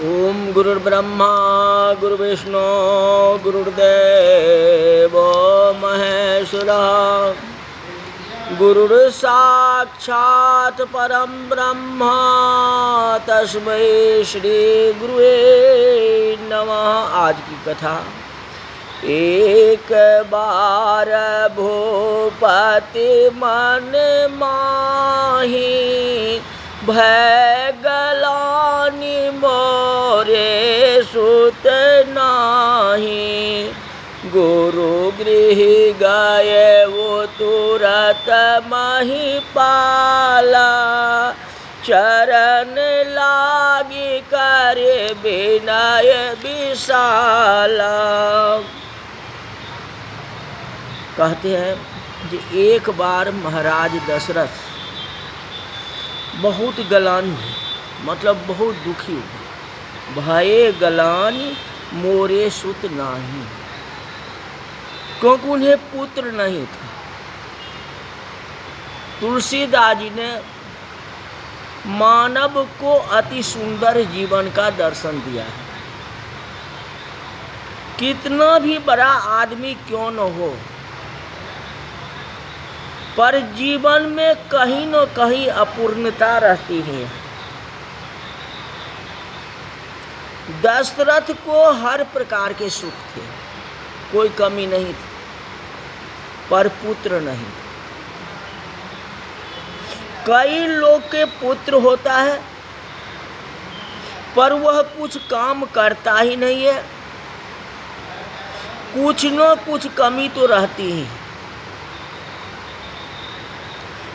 ओम गुरुर्ब्रह्मा गुरुर्विष्णु गुरुर्देव महेश्वरः गुरुर्साक्षात् परम ब्रह्म तस्मै श्री गुरुवे नमः। आज की कथा। एक बार भूपति मन माही भय गलानि मोरे सुत नाही। गुरु गृह गए वो तुरत महिपाला चरण लागी करे विनय विशाला। कहते हैं कि एक बार महाराज दशरथ बहुत गलानी मतलब बहुत दुखी हुए। भये गलानी मोरे सुत नाही, क्योंकि उन्हें पुत्र नहीं था। तुलसीदास जी ने मानव को अति सुंदर जीवन का दर्शन दिया है। कितना भी बड़ा आदमी क्यों न हो, पर जीवन में कहीं न कहीं अपूर्णता रहती है। दशरथ को हर प्रकार के सुख थे, कोई कमी नहीं थी, पर पुत्र नहीं। कई लोग के पुत्र होता है पर वह कुछ काम करता ही नहीं है, कुछ न कुछ कमी तो रहती ही।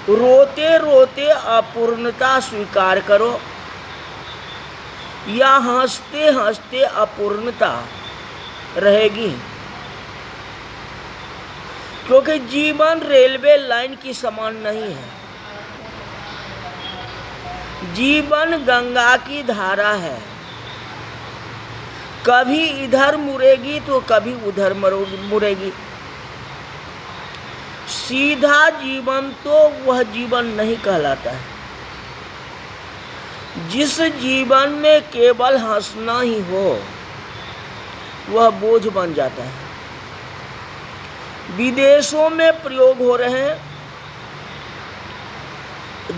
रोते रोते अपूर्णता स्वीकार करो या हंसते हंसते अपूर्णता रहेगी, क्योंकि जीवन रेलवे लाइन की समान नहीं है। जीवन गंगा की धारा है, कभी इधर मुड़ेगी तो कभी उधर मुड़ेगी। सीधा जीवन तो वह जीवन नहीं कहलाता है। जिस जीवन में केवल हंसना ही हो वह बोझ बन जाता है। विदेशों में प्रयोग हो रहे हैं,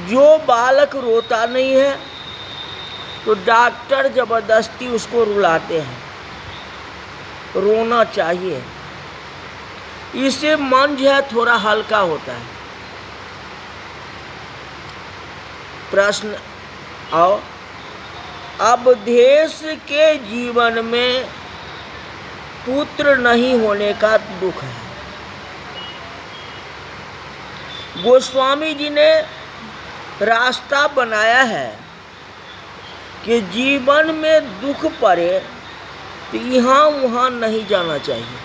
जो बालक रोता नहीं है तो डॉक्टर जबरदस्ती उसको रुलाते हैं। रोना चाहिए, इससे मन जो है थोड़ा हल्का होता है। प्रश्न आओ, अब देश के जीवन में पुत्र नहीं होने का दुख है। गोस्वामी जी ने रास्ता बनाया है कि जीवन में दुख पड़े तो यहाँ वहाँ नहीं जाना चाहिए,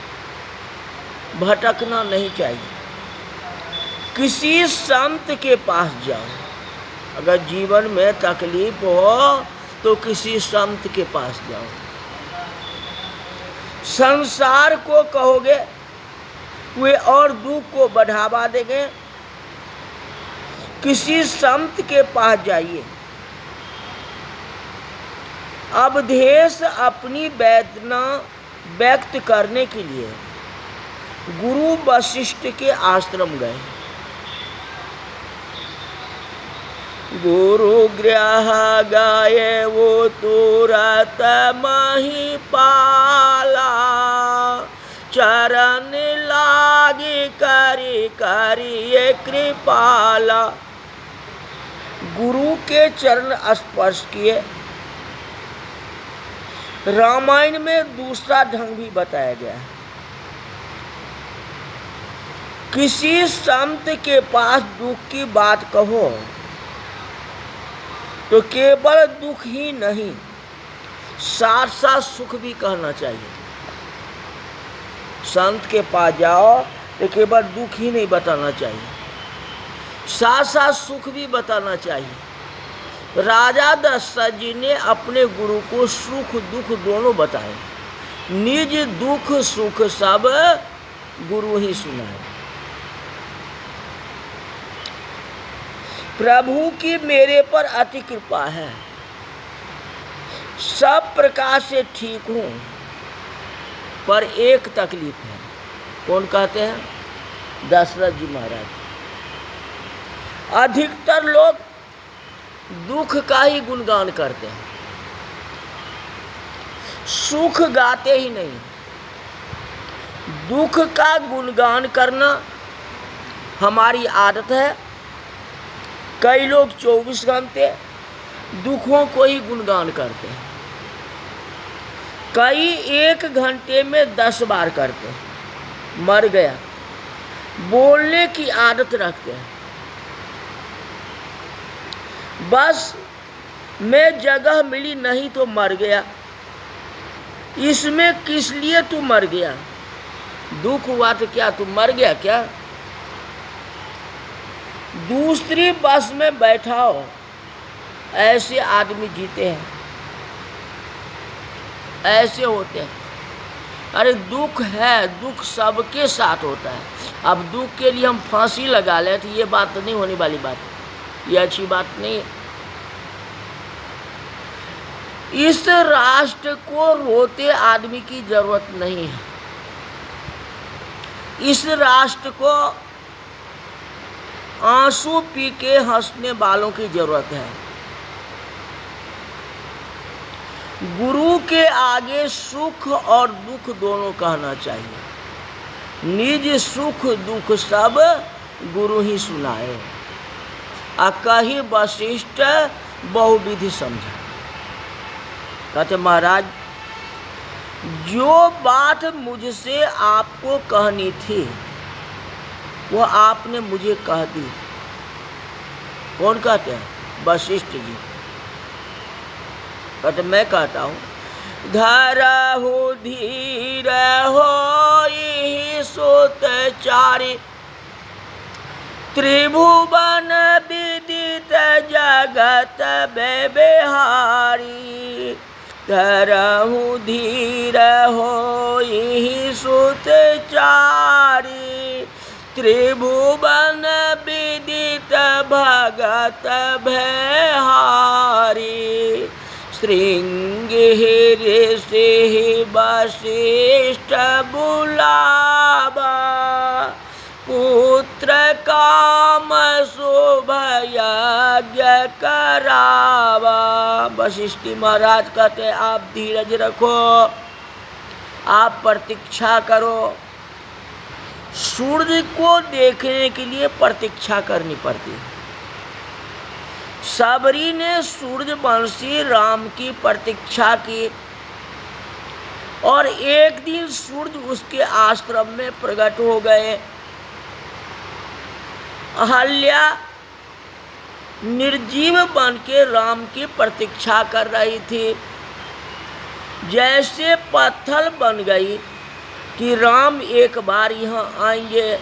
भटकना नहीं चाहिए। किसी संत के पास जाओ। अगर जीवन में तकलीफ हो तो किसी संत के पास जाओ। संसार को कहोगे वे और दुख को बढ़ावा देंगे। किसी संत के पास जाइए। अब देश अपनी वेदना व्यक्त करने के लिए गुरु वशिष्ठ के आश्रम गए। गुरु गृह गए वो तुरत महिपाला चरण लागी करी करिए कृपाला। गुरु के चरण स्पर्श किए। रामायण में दूसरा ढंग भी बताया गया है। किसी संत के पास दुख की बात कहो तो केवल दुख ही नहीं, साथ साथ सुख भी कहना चाहिए। संत के पास जाओ तो केवल दुख ही नहीं बताना चाहिए, साथ साथ सुख भी बताना चाहिए। राजा दशरथ जी ने अपने गुरु को सुख दुख दोनों बताए। निज दुख सुख सब गुरु ही सुनाए। प्रभु की मेरे पर अति कृपा है। सब प्रकार से ठीक हूँ, पर एक तकलीफ है। कौन कहते हैं? दशरथ जी महाराज। अधिकतर लोग दुख का ही गुणगान करते हैं, सुख गाते ही नहीं। दुख का गुणगान करना हमारी आदत है। कई लोग 24 घंटे दुखों को ही गुणगान करते हैं, कई 1 घंटे में 10 बार करते हैं। मर गया बोलने की आदत रखते हैं। बस मैं जगह मिली नहीं तो मर गया, इसमें किस लिए तू मर गया? दुख हुआ तो क्या तू मर गया क्या? दूसरी बस में बैठाओ, ऐसे आदमी जीते हैं, ऐसे होते हैं। अरे दुख है, दुख सबके साथ होता है। अब दुख के लिए हम फांसी लगा लें तो ये बात नहीं होने वाली बात, ये अच्छी बात नहीं है। इस राष्ट्र को रोते आदमी की जरूरत नहीं है। इस राष्ट्र को आंसू पी के हंसने वालों की जरूरत है। गुरु के आगे सुख और दुख दोनों कहना चाहिए। निज सुख दुख सब गुरु ही सुनाए, कही वशिष्ठ बहुविधि समझा। कहते महाराज, जो बात मुझसे आपको कहनी थी वो आपने मुझे कह दी। कौन कहते हैं? वशिष्ठ जी। कहते मैं कहता हूँ, धरहु धीर होई सुत चारि, त्रिभुवन विदित जगत बेहारी। धरहु धीर होई सुत चारि, त्रिभुवन विदित भगत भयहारी। श्रृंगिर से वशिष्ठ बुलावा, पुत्र काम शुभ यज्ञ करावा। वशिष्ठ महाराज कहते हैं, आप धीरज रखो, आप प्रतीक्षा करो। सूर्य को देखने के लिए प्रतीक्षा करनी पड़ती है। सबरी ने सूर्यवंशी राम की प्रतीक्षा की और एक दिन सूर्य उसके आश्रम में प्रकट हो गए। अहल्या निर्जीव बन के राम की प्रतीक्षा कर रही थी। जैसे पत्थर बन गई कि राम एक बार यहाँ आएंगे,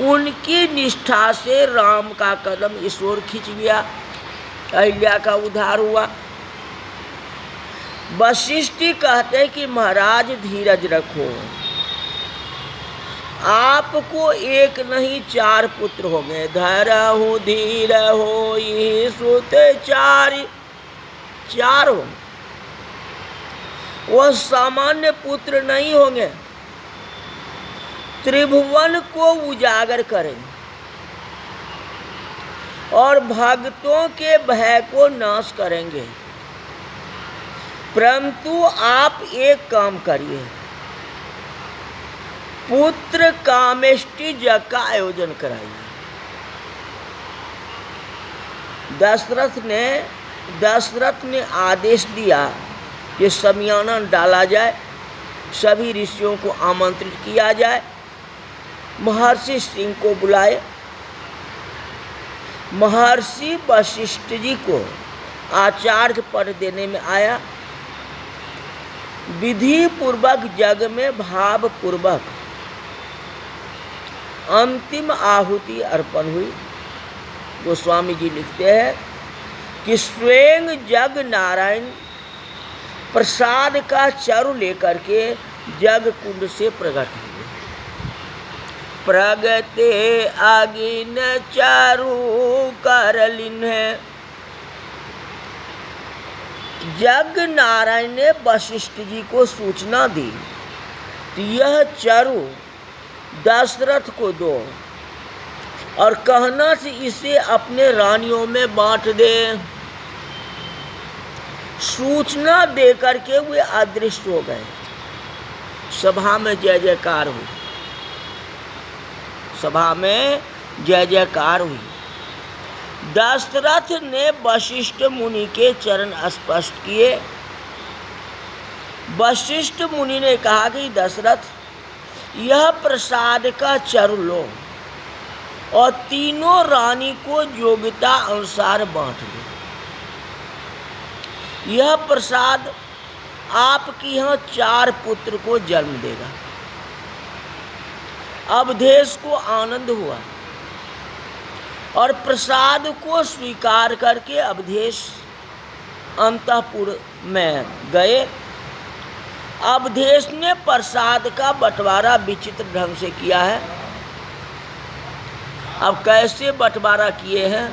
उनकी निष्ठा से राम का कदम इस ओर खिंच गया। अहिल्या का उद्धार हुआ। वशिष्ठ कहते हैं कि महाराज धीरज रखो, आपको एक नहीं 4 पुत्र हो गए। धरहु धीर होई सुत चारि, 4 हो। वह सामान्य पुत्र नहीं होंगे, त्रिभुवन को उजागर करेंगे और भक्तों के भय को नाश करेंगे। परंतु आप एक काम करिए, पुत्र कामेष्टि यज्ञ का आयोजन कराइए। दशरथ ने आदेश दिया कि शमियाना डाला जाए, सभी ऋषियों को आमंत्रित किया जाए, महर्षि सिंह को बुलाए। महर्षि वशिष्ठ जी को आचार्य पद देने में आया। विधि पूर्वक यज्ञ में भाव पूर्वक अंतिम आहुति अर्पण हुई। गोस्वामी जी लिखते हैं कि स्वयं जग नारायण प्रसाद का चारु लेकर के जग कुंड से प्रकट हुए। प्रगटे अगिन चारु करलिन है, जग नारायण ने वशिष्ठ जी को सूचना दी कि यह चरु दशरथ को दो और कहना कि इसे अपने रानियों में बांट दे। सूचना देकर के वे अदृश्य हो गए। सभा में जय जयकार हुई, सभा में जय जयकार हुई। दशरथ ने वशिष्ठ मुनि के चरण स्पर्श किए। वशिष्ठ मुनि ने कहा कि दशरथ, यह प्रसाद का चरु लो और तीनों रानी को योग्यता अनुसार बांट दो। यह प्रसाद आपकी यहाँ 4 पुत्र को जन्म देगा। अवधेश को आनंद हुआ और प्रसाद को स्वीकार करके अवधेश अंतःपुर में गए। अवधेश ने प्रसाद का बंटवारा विचित्र ढंग से किया है। अब कैसे बंटवारा किए हैं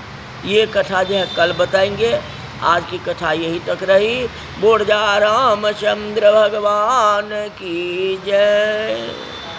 ये कथा जो है कल बताएंगे। आज की कथा यही तक रही। बोल जा रामचंद्र भगवान की जय।